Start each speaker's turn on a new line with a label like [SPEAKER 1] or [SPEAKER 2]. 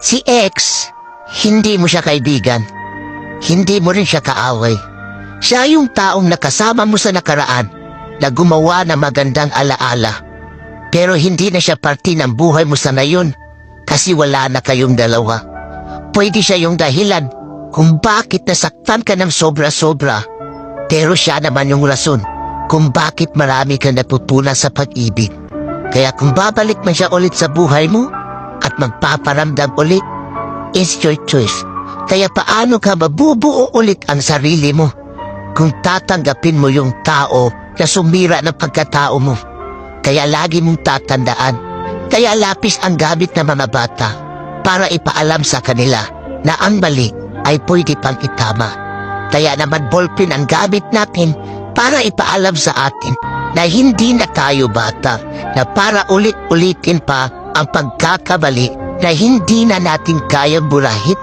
[SPEAKER 1] Si X, hindi mo siya kaibigan. Hindi mo rin siya kaaway. Siya yung taong nakasama mo sa nakaraan na gumawa ng magandang alaala. Pero hindi na siya parte ng buhay mo sa ngayon kasi wala na kayong dalawa. Pwede siya yung dahilan kung bakit nasaktan ka ng sobra-sobra. Pero siya naman yung rason kung bakit marami ka natutunan sa pag-ibig. Kaya kung babalik man siya ulit sa buhay mo at magpaparamdam ulit, it's your choice. Kaya paano ka mabubuo ulit ang sarili mo kung tatanggapin mo yung tao na sumira ng pagkatao mo? Kaya lagi mong tatandaan, kaya lapis ang gamit ng mga bata para ipaalam sa kanila na ang mali ay pwede pang itama. Kaya naman ballpen ang gamit natin para ipaalam sa atin na hindi na tayo bata, na para ulit-ulitin pa ang pagkakamali na hindi na natin kayang burahin.